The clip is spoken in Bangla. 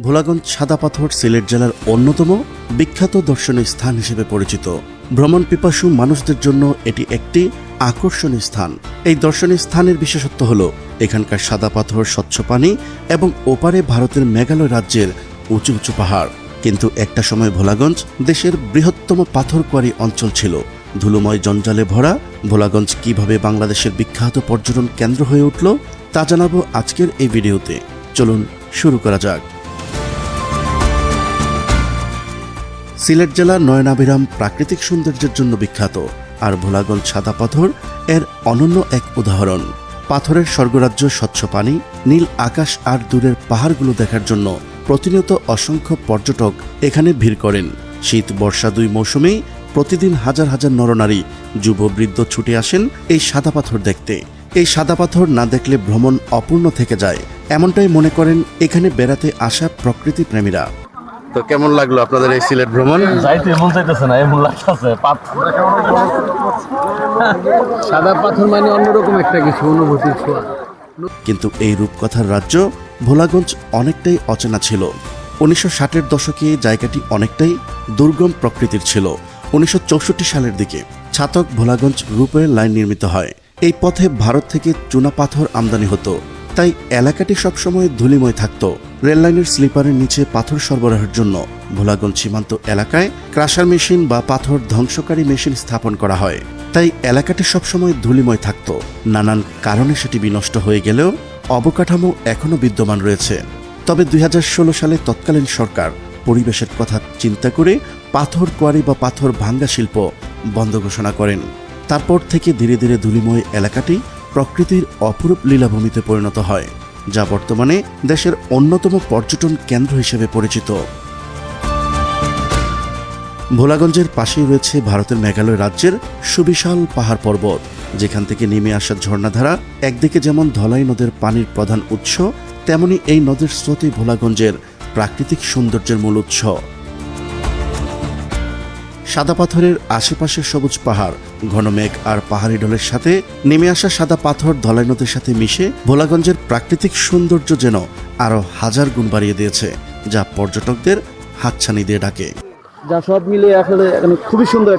ভোলাগঞ্জ সাদা পাথর সিলেট জেলার অন্যতম বিখ্যাত দর্শনীয় স্থান হিসেবে পরিচিত। ভ্রমণ পিপাসু মানুষদের জন্য এটি একটি আকর্ষণীয় স্থান। এই দর্শনীয় স্থানের বিশেষত্ব হল এখানকার সাদা পাথর, স্বচ্ছ পানি এবং ওপারে ভারতের মেঘালয় রাজ্যের উঁচু উঁচু পাহাড়। কিন্তু একটা সময় ভোলাগঞ্জ দেশের বৃহত্তম পাথর কোয়ারি অঞ্চল ছিল। ধুলোময় জঞ্জালে ভরা ভোলাগঞ্জ কিভাবে বাংলাদেশের বিখ্যাত পর্যটন কেন্দ্র হয়ে উঠল তা জানাবো আজকের এই ভিডিওতে। চলুন শুরু করা যাক। সিলেট জেলা নয়নাভিরাম প্রাকৃতিক সৌন্দর্যের জন্য বিখ্যাত, আর ভোলাগঞ্জ সাদা পাথর এর অনন্য এক উদাহরণ। পাথরের স্বর্গরাজ্য, স্বচ্ছ পানি, নীল আকাশ আর দূরের পাহাড়গুলো দেখার জন্য প্রতিনিয়ত অসংখ্য পর্যটক এখানে ভিড় করেন। শীত বর্ষা দুই মৌসুমেই প্রতিদিন হাজার হাজার নরনারী, যুব বৃদ্ধ ছুটে আসেন এই সাদা পাথর দেখতে। এই সাদা পাথর না দেখলে ভ্রমণ অপূর্ণ থেকে যায়, এমনটাই মনে করেন এখানে বেড়াতে আসা প্রকৃতি প্রেমীরা। তো কেমন লাগলো আপনাদের এই সিলেট ভ্রমণ? যাইতে মন চাইতেছে না, এমন লাগতেছে। সাদা পাথর মানে অন্যরকম একটা কিছু অনুভূতি ছোঁয়া। কিন্তু এই রূপকথার রাজ্য ভোলাগঞ্জ অনেকটাই অচেনা ছিল। 1960-এর দশকে জায়গাটি অনেকটাই দুর্গম প্রকৃতির ছিল। 1964 সালের দিকে ছাতক ভোলাগঞ্জ রূপের লাইন নির্মিত হয়। এই পথে ভারত থেকে চুনা পাথর আমদানি হতো, তাই এলাকাটি সবসময় ধূলিময় থাকত। রেললাইনের স্লিপারের নিচে পাথর সরবরাহের জন্য ভোলাগঞ্জ সীমান্ত এলাকায় ক্রাশার মেশিন বা পাথর ধ্বংসকারী মেশিন স্থাপন করা হয়। তাই এলাকাটি সবসময় ধূলিময় থাকত। নানান কারণে সেটি বিনষ্ট হয়ে গেলেও অবকাঠামো এখনও বিদ্যমান রয়েছে। তবে 2016 সালে তৎকালীন সরকার পরিবেশের কথা চিন্তা করে পাথর কোয়ারি বা পাথর ভাঙ্গা শিল্প বন্ধ ঘোষণা করেন। তারপর থেকে ধীরে ধীরে ধূলিময় এলাকাটি প্রকৃতির অপরূপ লীলাভূমিতে পরিণত হয়, যা বর্তমানে দেশের অন্যতম পর্যটন কেন্দ্র হিসেবে পরিচিত। ভোলাগঞ্জের পাশেই রয়েছে ভারতের মেঘালয় রাজ্যের সুবিশাল পাহাড় পর্বত, যেখান থেকে নেমে আসা ঝর্ণাধারা। একদিকে যেমন ধলাই নদের পানির প্রধান উৎস, তেমনি এই নদের স্রোতই ভোলাগঞ্জের প্রাকৃতিক সৌন্দর্যের মূল উৎস। সাদা পাথরের আশেপাশে সবুজ পাহাড়, ঘন মেঘ আর পাহাড়ি ঢলের সাথে নেমে আসা সাদা পাথর ধলাই নদীর সাথে মিশে ভোলাগঞ্জের প্রাকৃতিক সৌন্দর্য যেন আরো হাজার গুণ বাড়িয়ে দিয়েছে, যা পর্যটকদের হাতছানি দিয়ে ডাকে। যা সব মিলে আসলে খুবই সুন্দর।